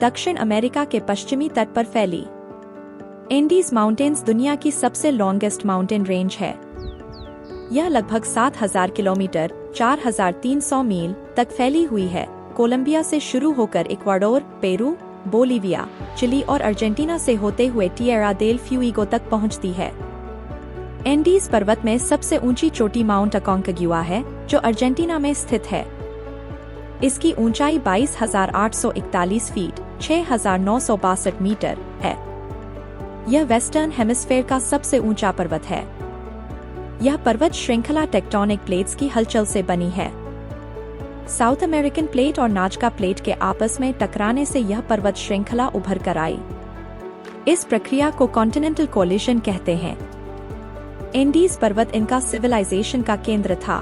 दक्षिण अमेरिका के पश्चिमी तट पर फैली। एंडीज माउंटेन्स दुनिया की सबसे लॉन्गेस्ट माउंटेन रेंज है। यह लगभग 7,000 किलोमीटर 4,300 मील तक फैली हुई है। कोलंबिया से शुरू होकर इक्वाडोर, पेरू, बोलीविया, चिली और अर्जेंटीना से होते हुए टिएरा देल फ्यूइगो तक पहुंचती है। एंडीज पर्वत में सबसे ऊंची चोटी माउंट अकोंकाग्युआ है, जो अर्जेंटीना में स्थित है। इसकी ऊंचाई 22,841 फीट 6,962 मीटर है। यह वेस्टर्न हेमिस्फेयर का सबसे ऊंचा पर्वत है। यह पर्वत श्रृंखला टेक्टोनिक प्लेट्स की हलचल से बनी है। साउथ अमेरिकन प्लेट और नाजका प्लेट के आपस में टकराने से यह पर्वत श्रृंखला उभर कर आई। इस प्रक्रिया को कॉन्टिनेंटल कोलिशन कहते हैं। एंडीज पर्वत इनका सिविलाइजेशन का केंद्र था।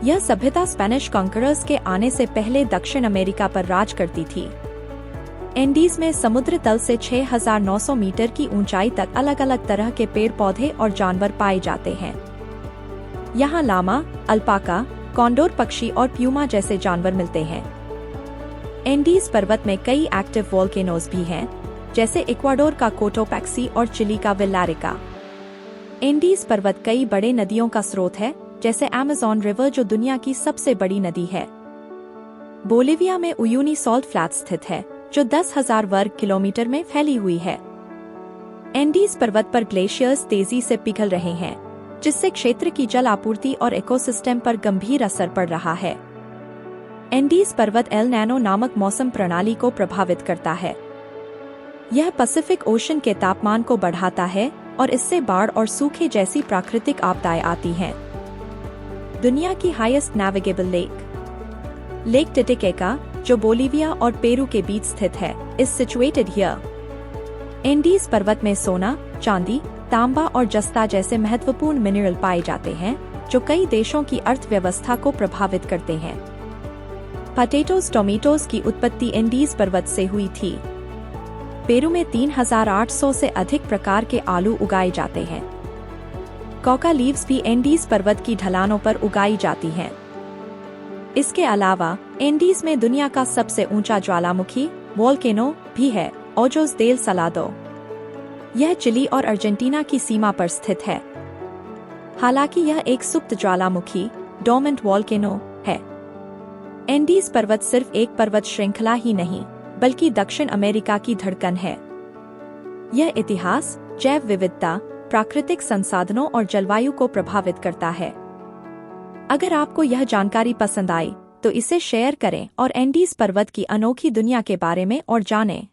यह सभ्यता स्पेनिश कॉन्करर्स के आने से पहले दक्षिण अमेरिका पर राज करती थी। एंडीज में समुद्र तल से 6,900 मीटर की ऊंचाई तक अलग अलग तरह के पेड़ पौधे और जानवर पाए जाते हैं। यहाँ लामा, अल्पाका, कॉन्डोर पक्षी और प्यूमा जैसे जानवर मिलते हैं। एंडीज पर्वत में कई एक्टिव वोल्केनोज भी हैं, जैसे इक्वाडोर का कोटोपैक्सी और चिली का विल्लारिका। एंडीज पर्वत कई बड़े नदियों का स्रोत है, जैसे अमेज़न रिवर जो दुनिया की सबसे बड़ी नदी है। बोलीविया में उयूनी सॉल्ट फ्लैट स्थित है, जो 10,000 वर्ग किलोमीटर में फैली हुई है। एंडीज पर्वत पर ग्लेशियर्स तेजी से पिघल रहे हैं, जिससे क्षेत्र की जल आपूर्ति और इकोसिस्टम पर गंभीर असर पड़ रहा है। एंडीज पर्वत एल नैनो नामक मौसम प्रणाली को प्रभावित करता है। यह पैसिफिक ओशन के तापमान को बढ़ाता है और इससे बाढ़ और सूखे जैसी प्राकृतिक आपदाएं आती हैं। दुनिया की हाईएस्ट नेविगेबल लेक टिटिकेका, जो बोलीविया और पेरू के बीच स्थित है, इज सिचुएटेड हियर। एंडीज पर्वत में सोना, चांदी, तांबा और जस्ता जैसे महत्वपूर्ण मिनरल पाए जाते हैं, जो कई देशों की अर्थव्यवस्था को प्रभावित करते हैं। पोटैटोज टोमेटोज की उत्पत्ति एंडीज पर्वत से हुई थी। पेरू में 3,800 से अधिक प्रकार के आलू उगाए जाते हैं। कोका लीव्स भी एंडीज पर्वत की ढलानों पर उगाई जाती हैं। इसके अलावा एंडीज में दुनिया का सबसे ऊंचा ज्वालामुखी वोल्केनो भी है, ओजोस देल सलादो। यह चिली और अर्जेंटीना की सीमा पर स्थित है। हालांकि यह एक सुप्त ज्वालामुखी डोमेंट वोल्केनो है। एंडीज पर्वत सिर्फ एक पर्वत श्रृंखला ही नहीं, बल्कि दक्षिण अमेरिका की धड़कन है। यह इतिहास, जैव विविधता, प्राकृतिक संसाधनों और जलवायु को प्रभावित करता है। अगर आपको यह जानकारी पसंद आई, तो इसे शेयर करें और एंडीज पर्वत की अनोखी दुनिया के बारे में और जानें।